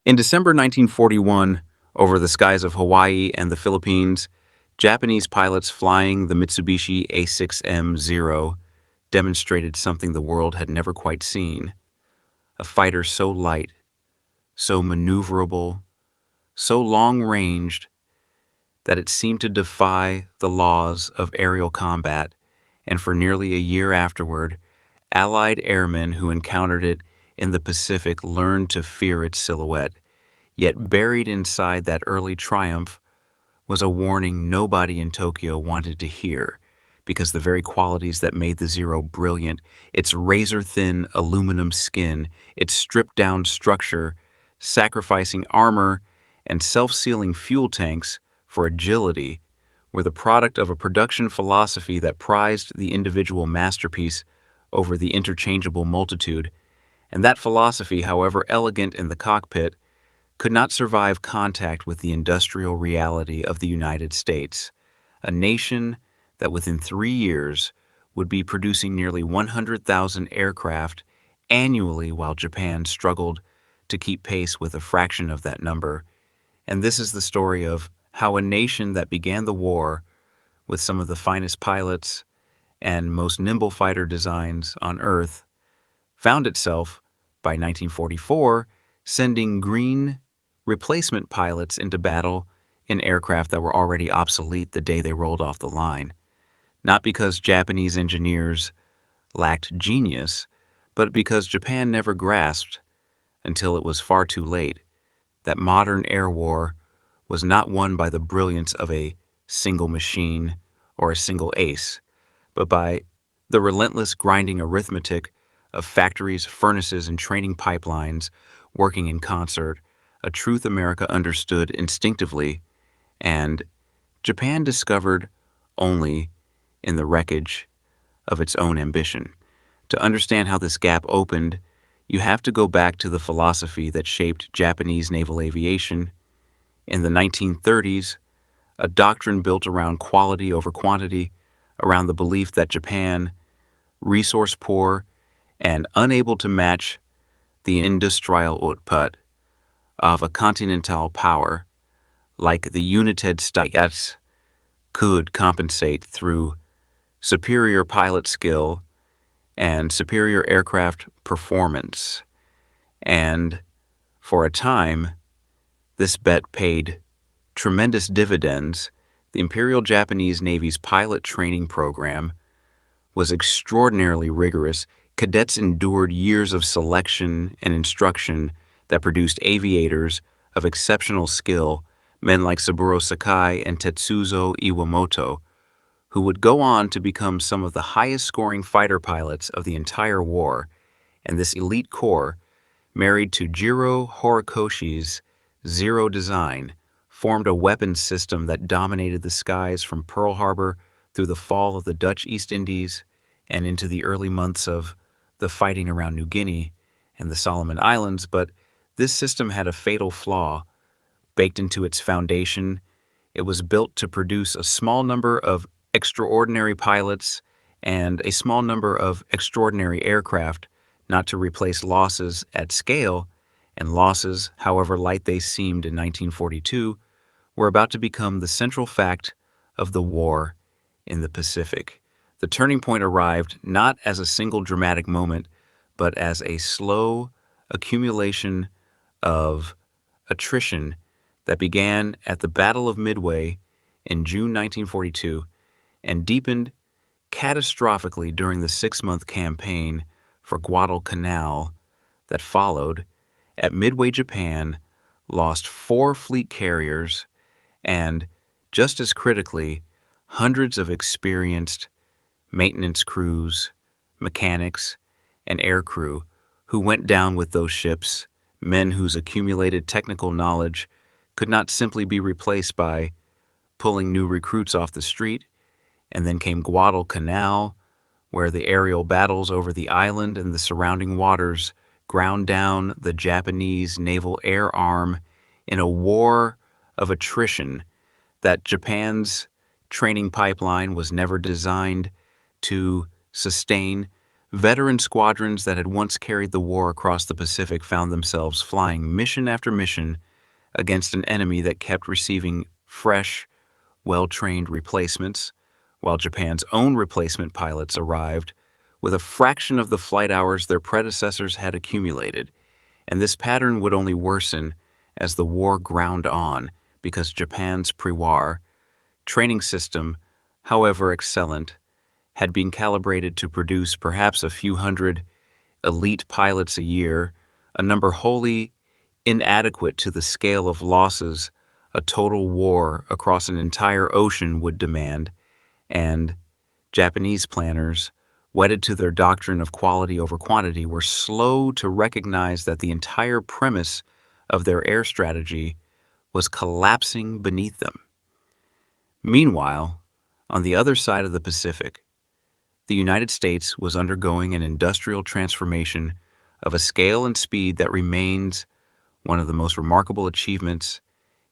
In December 1941, over the skies of Hawaii and the Philippines, Japanese pilots flying the Mitsubishi A6M Zero demonstrated something the world had never quite seen: a fighter so light, so maneuverable, so long-ranged that it seemed to defy the laws of aerial combat, and for nearly a year afterward, Allied airmen who encountered it in the Pacific learned to fear its silhouette. Yet buried inside that early triumph was a warning nobody in Tokyo wanted to hear, because the very qualities that made the Zero brilliant, its razor-thin aluminum skin, its stripped-down structure, sacrificing armor and self-sealing fuel tanks for agility, were the product of a production philosophy that prized the individual masterpiece over the interchangeable multitude. And that philosophy, however elegant in the cockpit, could not survive contact with the industrial reality of the United States, a nation that within 3 years would be producing nearly 100,000 aircraft annually, while Japan struggled to keep pace with a fraction of that number. And this is the story of how a nation that began the war with some of the finest pilots and most nimble fighter designs on Earth found itself, by 1944, sending green replacement pilots into battle in aircraft that were already obsolete the day they rolled off the line. Not because Japanese engineers lacked genius, but because Japan never grasped, until it was far too late, that modern air war was not won by the brilliance of a single machine or a single ace, but by the relentless grinding arithmetic of factories, furnaces, and training pipelines working in concert, a truth America understood instinctively and Japan discovered only in the wreckage of its own ambition. To understand how this gap opened, you have to go back to the philosophy that shaped Japanese naval aviation. In the 1930s, a doctrine built around quality over quantity, around the belief that Japan, resource poor and unable to match the industrial output of a continental power like the United States, could compensate through superior pilot skill and superior aircraft performance. And for a time, this bet paid tremendous dividends. The Imperial Japanese Navy's pilot training program was extraordinarily rigorous. Cadets endured years of selection and instruction that produced aviators of exceptional skill, men like Saburo Sakai and Tetsuzo Iwamoto, who would go on to become some of the highest-scoring fighter pilots of the entire war. And this elite corps, married to Jiro Horikoshi's Zero design, formed a weapons system that dominated the skies from Pearl Harbor through the fall of the Dutch East Indies and into the early months of the fighting around New Guinea and the Solomon Islands. But this system had a fatal flaw baked into its foundation. It was built to produce a small number of extraordinary pilots and a small number of extraordinary aircraft, not to replace losses at scale, and losses, however light they seemed in 1942, were about to become the central fact of the war in the Pacific. The turning point arrived not as a single dramatic moment, but as a slow accumulation of attrition that began at the Battle of Midway in June 1942 and deepened catastrophically during the 6-month campaign for Guadalcanal that followed. At Midway, Japan lost 4 fleet carriers and, just as critically, hundreds of experienced maintenance crews, mechanics, and air crew who went down with those ships, men whose accumulated technical knowledge could not simply be replaced by pulling new recruits off the street. And then came Guadalcanal, where the aerial battles over the island and the surrounding waters ground down the Japanese naval air arm in a war of attrition that Japan's training pipeline was never designed to sustain. Veteran squadrons that had once carried the war across the Pacific found themselves flying mission after mission against an enemy that kept receiving fresh, well-trained replacements, while Japan's own replacement pilots arrived with a fraction of the flight hours their predecessors had accumulated, and this pattern would only worsen as the war ground on because Japan's pre-war training system, however excellent, had been calibrated to produce perhaps a few hundred elite pilots a year, a number wholly inadequate to the scale of losses a total war across an entire ocean would demand, and Japanese planners, wedded to their doctrine of quality over quantity, were slow to recognize that the entire premise of their air strategy was collapsing beneath them. Meanwhile, on the other side of the Pacific, the United States was undergoing an industrial transformation of a scale and speed that remains one of the most remarkable achievements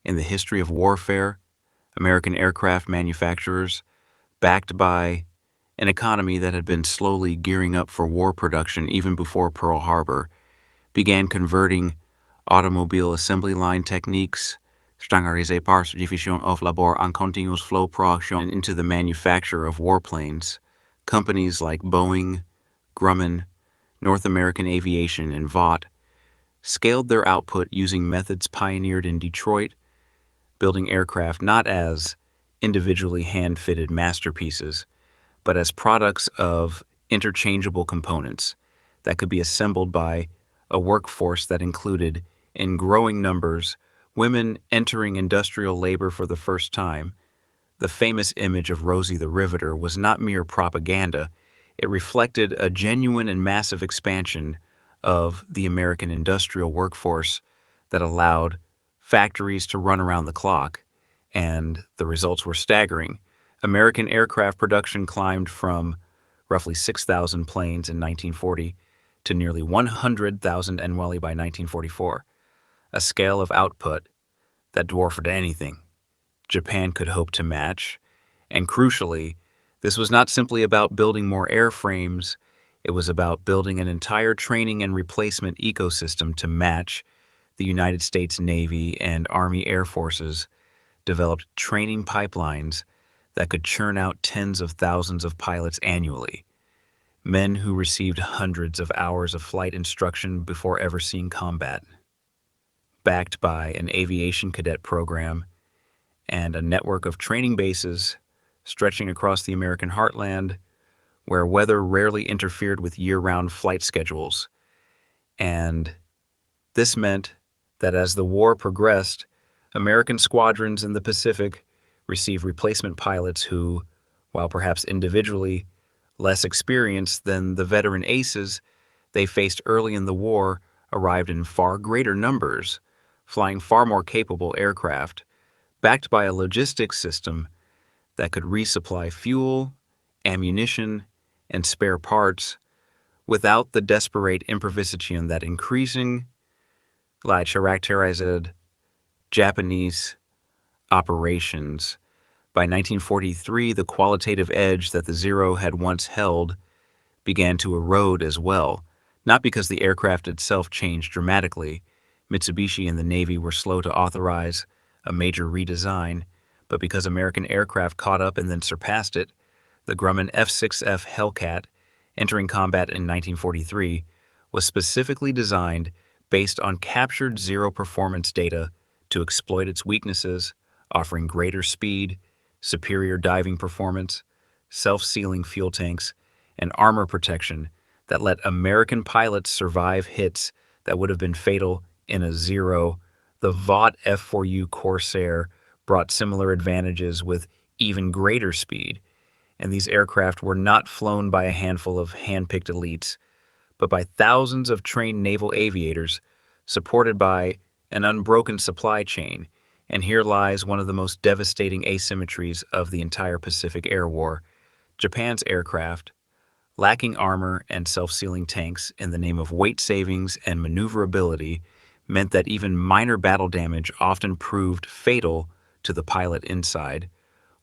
in the history of warfare. American aircraft manufacturers, backed by an economy that had been slowly gearing up for war production even before Pearl Harbor, began converting automobile assembly line techniques, standardisée par division of labor en continuous flow production, into the manufacture of warplanes. Companies like Boeing, Grumman, North American Aviation, and Vought scaled their output using methods pioneered in Detroit, building aircraft not as individually hand-fitted masterpieces, but as products of interchangeable components that could be assembled by a workforce that included, in growing numbers, women entering industrial labor for the first time. The famous image of Rosie the Riveter was not mere propaganda. It reflected a genuine and massive expansion of the American industrial workforce that allowed factories to run around the clock, and the results were staggering. American aircraft production climbed from roughly 6,000 planes in 1940 to nearly 100,000 annually by 1944, a scale of output that dwarfed anything Japan could hope to match. And crucially, this was not simply about building more airframes, it was about building an entire training and replacement ecosystem to match the United States Navy and Army Air Forces developed training pipelines that could churn out tens of thousands of pilots annually, men who received hundreds of hours of flight instruction before ever seeing combat. Backed by an aviation cadet program and a network of training bases stretching across the American heartland, where weather rarely interfered with year-round flight schedules. And this meant that as the war progressed, American squadrons in the Pacific received replacement pilots who, while perhaps individually less experienced than the veteran aces they faced early in the war, arrived in far greater numbers, flying far more capable aircraft, backed by a logistics system that could resupply fuel, ammunition, and spare parts without the desperate improvisation that increasingly characterized Japanese operations. By 1943, the qualitative edge that the Zero had once held began to erode as well, not because the aircraft itself changed dramatically. Mitsubishi and the Navy were slow to authorize a major redesign, but because American aircraft caught up and then surpassed it. The Grumman F-6F Hellcat, entering combat in 1943, was specifically designed based on captured Zero performance data to exploit its weaknesses, offering greater speed, superior diving performance, self-sealing fuel tanks, and armor protection that let American pilots survive hits that would have been fatal in a Zero. The Vought F-4U Corsair brought similar advantages with even greater speed, and these aircraft were not flown by a handful of hand-picked elites, but by thousands of trained naval aviators, supported by an unbroken supply chain. And here lies one of the most devastating asymmetries of the entire Pacific Air War. Japan's aircraft, lacking armor and self-sealing tanks in the name of weight savings and maneuverability, meant that even minor battle damage often proved fatal to the pilot inside,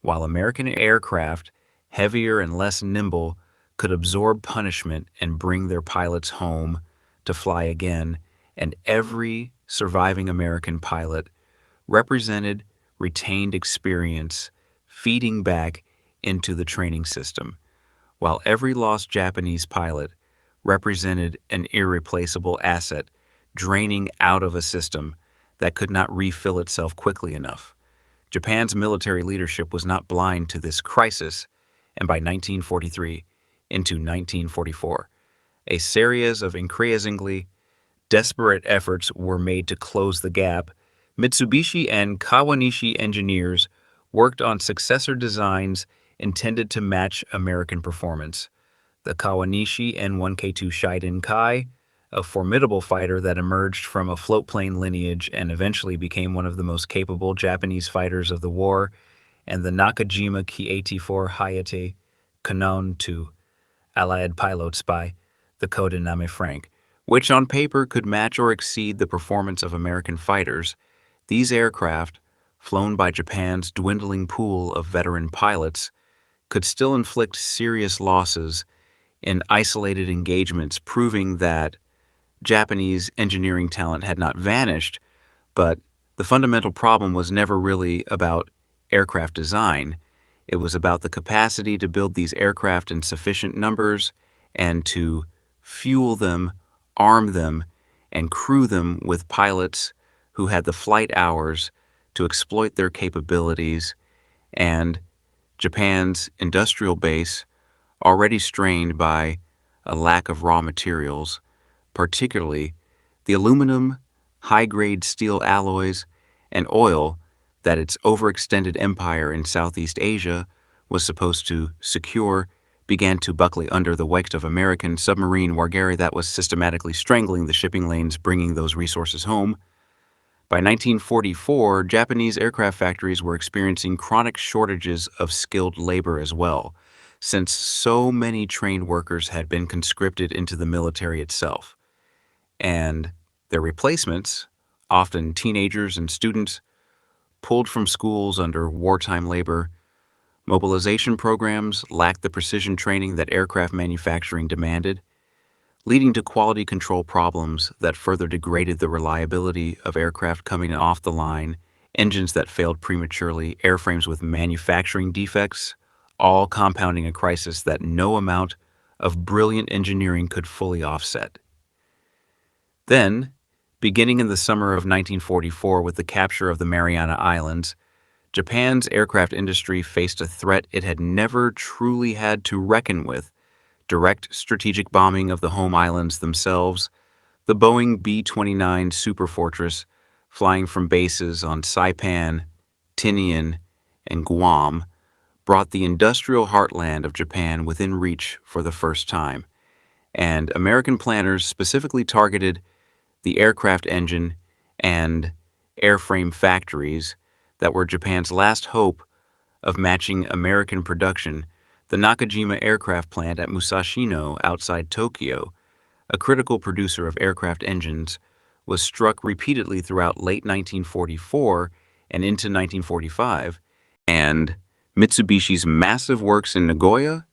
while American aircraft, heavier and less nimble, could absorb punishment and bring their pilots home to fly again, and every surviving American pilot represented retained experience feeding back into the training system, while every lost Japanese pilot represented an irreplaceable asset draining out of a system that could not refill itself quickly enough. Japan's military leadership was not blind to this crisis, and by 1943 into 1944, a series of increasingly desperate efforts were made to close the gap. Mitsubishi and Kawanishi engineers worked on successor designs intended to match American performance. The Kawanishi N1K2 Shiden Kai, a formidable fighter that emerged from a floatplane lineage and eventually became one of the most capable Japanese fighters of the war, and the Nakajima Ki-84 Hayate Kanon 2, Allied pilots by the Codename Frank, which on paper could match or exceed the performance of American fighters. These aircraft, flown by Japan's dwindling pool of veteran pilots, could still inflict serious losses in isolated engagements, proving that Japanese engineering talent had not vanished, but the fundamental problem was never really about aircraft design. It was about the capacity to build these aircraft in sufficient numbers and to fuel them, arm them, and crew them with pilots who had the flight hours to exploit their capabilities. And Japan's industrial base, already strained by a lack of raw materials, particularly the aluminum, high-grade steel alloys, and oil that its overextended empire in Southeast Asia was supposed to secure, began to buckle under the weight of American submarine wargary that was systematically strangling the shipping lanes bringing those resources home. By 1944, Japanese aircraft factories were experiencing chronic shortages of skilled labor as well, since so many trained workers had been conscripted into the military itself. And their replacements, often teenagers and students, pulled from schools under wartime labor, mobilization programs lacked the precision training that aircraft manufacturing demanded, leading to quality control problems that further degraded the reliability of aircraft coming off the line, engines that failed prematurely, airframes with manufacturing defects, all compounding a crisis that no amount of brilliant engineering could fully offset. Then, beginning in the summer of 1944 with the capture of the Mariana Islands, Japan's aircraft industry faced a threat it had never truly had to reckon with: direct strategic bombing of the home islands themselves. The Boeing B-29 Superfortress, flying from bases on Saipan, Tinian, and Guam, brought the industrial heartland of Japan within reach for the first time, and American planners specifically targeted the aircraft engine and airframe factories that were Japan's last hope of matching American production. The Nakajima aircraft plant at Musashino outside Tokyo, a critical producer of aircraft engines, was struck repeatedly throughout late 1944 and into 1945, and Mitsubishi's massive works in Nagoya,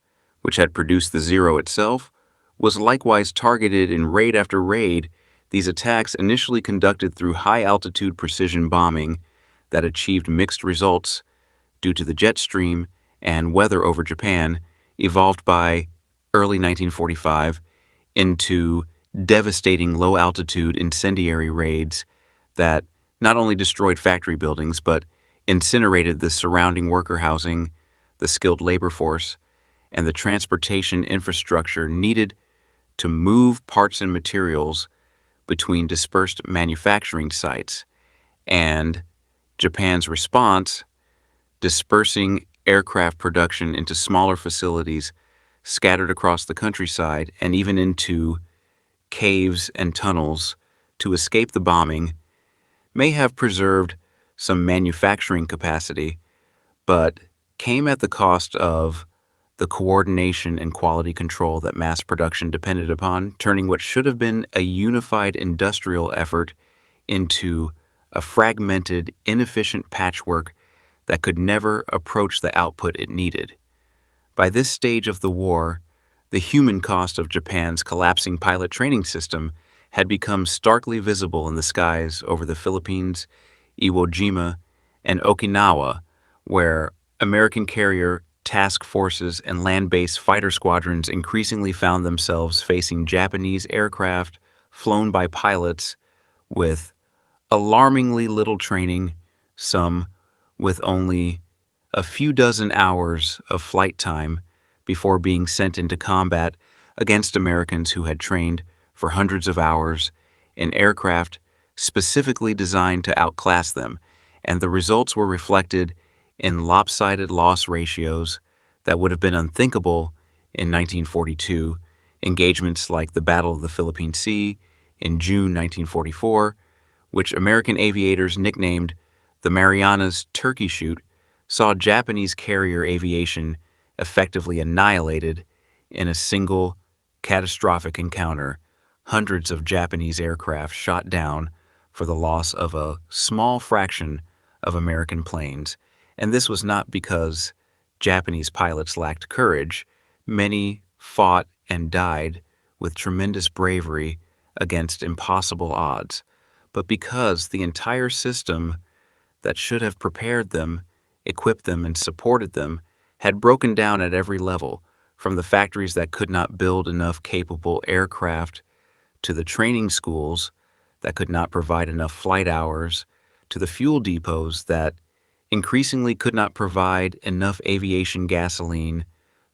which had produced the Zero itself, was likewise targeted in raid after raid. These attacks, initially conducted through high-altitude precision bombing that achieved mixed results due to the jet stream and weather over Japan, evolved by early 1945 into devastating low-altitude incendiary raids that not only destroyed factory buildings but incinerated the surrounding worker housing, the skilled labor force, and the transportation infrastructure needed to move parts and materials between dispersed manufacturing sites. And Japan's response, dispersing aircraft production into smaller facilities scattered across the countryside and even into caves and tunnels to escape the bombing, may have preserved some manufacturing capacity, but came at the cost of the coordination and quality control that mass production depended upon, turning what should have been a unified industrial effort into a fragmented, inefficient patchwork that could never approach the output it needed. By this stage of the war, The human cost of Japan's collapsing pilot training system had become starkly visible in the skies over the Philippines, Iwo Jima, and Okinawa, where American carrier task forces and land-based fighter squadrons increasingly found themselves facing Japanese aircraft flown by pilots with alarmingly little training, some with only a few dozen hours of flight time before being sent into combat against Americans who had trained for hundreds of hours in aircraft specifically designed to outclass them, and the results were reflected in lopsided loss ratios that would have been unthinkable in 1942, engagements like the Battle of the Philippine Sea in June 1944, which American aviators nicknamed the Marianas Turkey Shoot, saw Japanese carrier aviation effectively annihilated in a single catastrophic encounter. Hundreds of Japanese aircraft shot down for the loss of a small fraction of American planes, and this was not because Japanese pilots lacked courage. Many fought and died with tremendous bravery against impossible odds, but because the entire system that should have prepared them, equipped them, and supported them had broken down at every level, from the factories that could not build enough capable aircraft to the training schools that could not provide enough flight hours to the fuel depots that increasingly could not provide enough aviation gasoline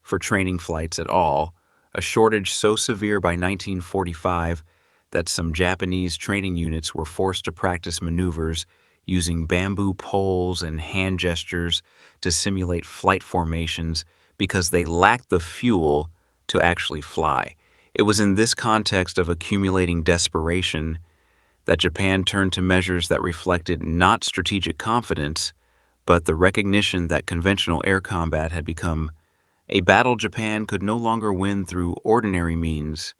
for training flights at all, a shortage so severe by 1945 that some Japanese training units were forced to practice maneuvers using bamboo poles and hand gestures to simulate flight formations because they lacked the fuel to actually fly. It was in this context of accumulating desperation that Japan turned to measures that reflected not strategic confidence, but the recognition that conventional air combat had become a battle Japan could no longer win through ordinary means.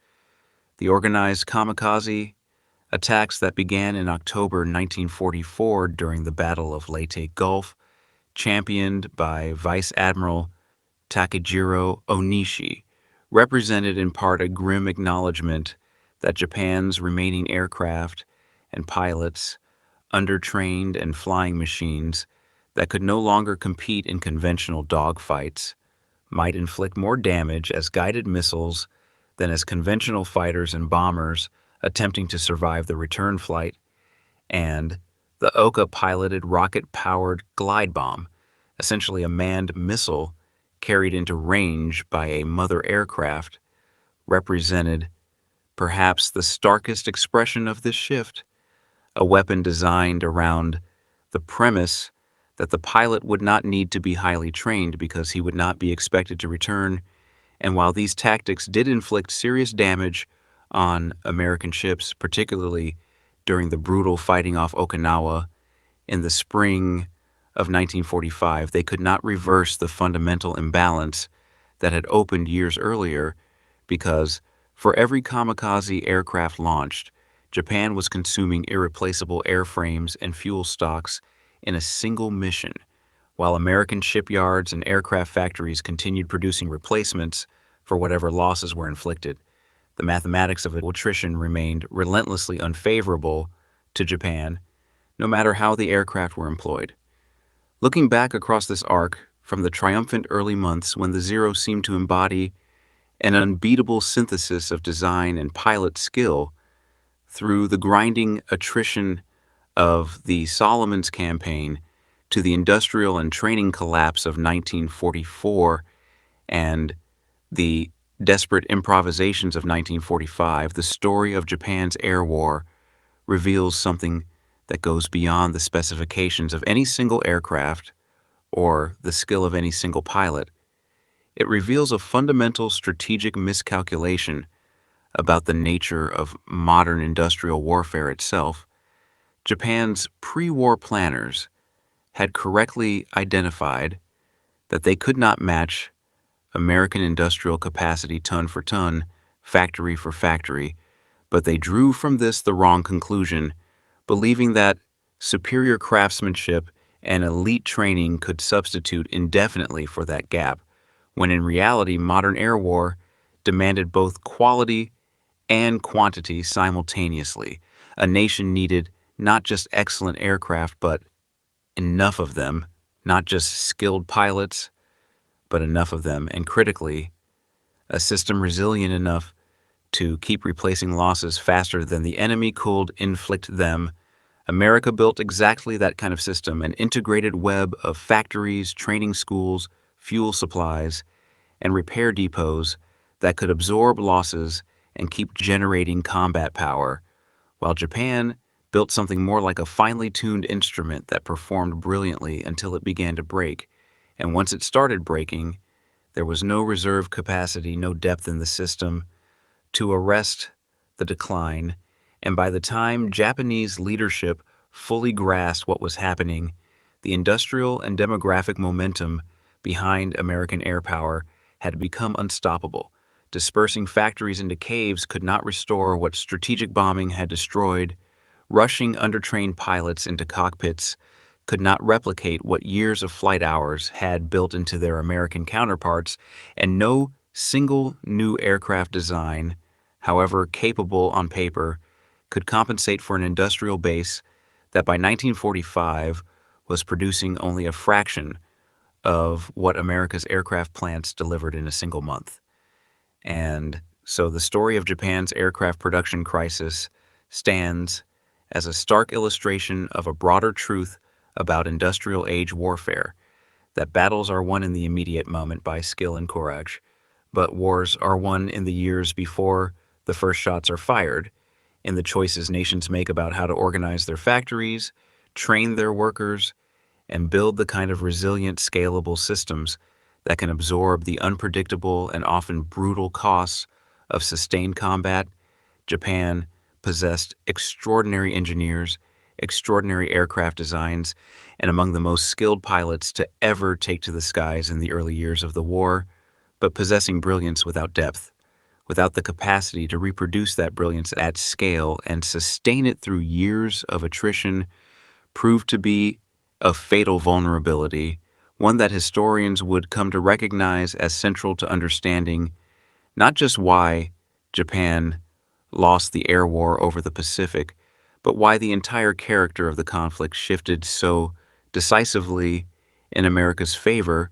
The organized kamikaze attacks that began in October 1944 during the Battle of Leyte Gulf, championed by Vice Admiral Takejiro Onishi, represented in part a grim acknowledgement that Japan's remaining aircraft and pilots, undertrained and flying machines that could no longer compete in conventional dogfights, might inflict more damage as guided missiles than as conventional fighters and bombers attempting to survive the return flight, and the Oka-piloted rocket-powered glide bomb, essentially a manned missile carried into range by a mother aircraft, represented perhaps the starkest expression of this shift, a weapon designed around the premise that the pilot would not need to be highly trained because he would not be expected to return. And while these tactics did inflict serious damage on American ships, particularly during the brutal fighting off Okinawa in the spring of 1945, they could not reverse the fundamental imbalance that had opened years earlier because for every kamikaze aircraft launched, Japan was consuming irreplaceable airframes and fuel stocks in a single mission, while American shipyards and aircraft factories continued producing replacements for whatever losses were inflicted. The mathematics of attrition remained relentlessly unfavorable to Japan, no matter how the aircraft were employed. Looking back across this arc, from the triumphant early months when the Zero seemed to embody an unbeatable synthesis of design and pilot skill, through the grinding attrition of the Solomons campaign to the industrial and training collapse of 1944 and the desperate improvisations of 1945, the story of Japan's air war reveals something that goes beyond the specifications of any single aircraft or the skill of any single pilot. It reveals a fundamental strategic miscalculation about the nature of modern industrial warfare itself. Japan's pre-war planners had correctly identified that they could not match American industrial capacity ton for ton, factory for factory, but they drew from this the wrong conclusion, believing that superior craftsmanship and elite training could substitute indefinitely for that gap, when in reality modern air war demanded both quality and quantity simultaneously. A nation needed not just excellent aircraft, but enough of them, not just skilled pilots, but enough of them, and critically, a system resilient enough to keep replacing losses faster than the enemy could inflict them. America built exactly that kind of system, an integrated web of factories, training schools, fuel supplies, and repair depots that could absorb losses and keep generating combat power, while Japan built something more like a finely tuned instrument that performed brilliantly until it began to break. And once it started breaking, there was no reserve capacity, no depth in the system to arrest the decline. And by the time Japanese leadership fully grasped what was happening, the industrial and demographic momentum behind American air power had become unstoppable. Dispersing factories into caves could not restore what strategic bombing had destroyed. Rushing undertrained pilots into cockpits could not replicate what years of flight hours had built into their American counterparts, and no single new aircraft design, however capable on paper, could compensate for an industrial base that by 1945 was producing only a fraction of what America's aircraft plants delivered in a single month. And so the story of Japan's aircraft production crisis stands as a stark illustration of a broader truth about industrial age warfare, that battles are won in the immediate moment by skill and courage, but wars are won in the years before the first shots are fired, in the choices nations make about how to organize their factories, train their workers, and build the kind of resilient, scalable systems that can absorb the unpredictable and often brutal costs of sustained combat. Japan possessed extraordinary engineers, extraordinary aircraft designs, and among the most skilled pilots to ever take to the skies in the early years of the war, but possessing brilliance without depth, without the capacity to reproduce that brilliance at scale and sustain it through years of attrition, proved to be a fatal vulnerability, one that historians would come to recognize as central to understanding not just why Japan lost the air war over the Pacific, but why the entire character of the conflict shifted so decisively in America's favor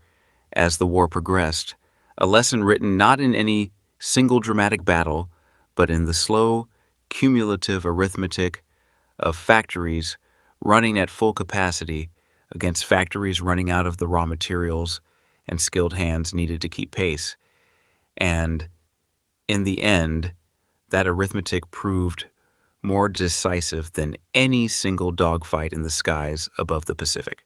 as the war progressed. A lesson written not in any single dramatic battle, but in the slow, cumulative arithmetic of factories running at full capacity against factories running out of the raw materials and skilled hands needed to keep pace. And in the end, that arithmetic proved more decisive than any single dogfight in the skies above the Pacific.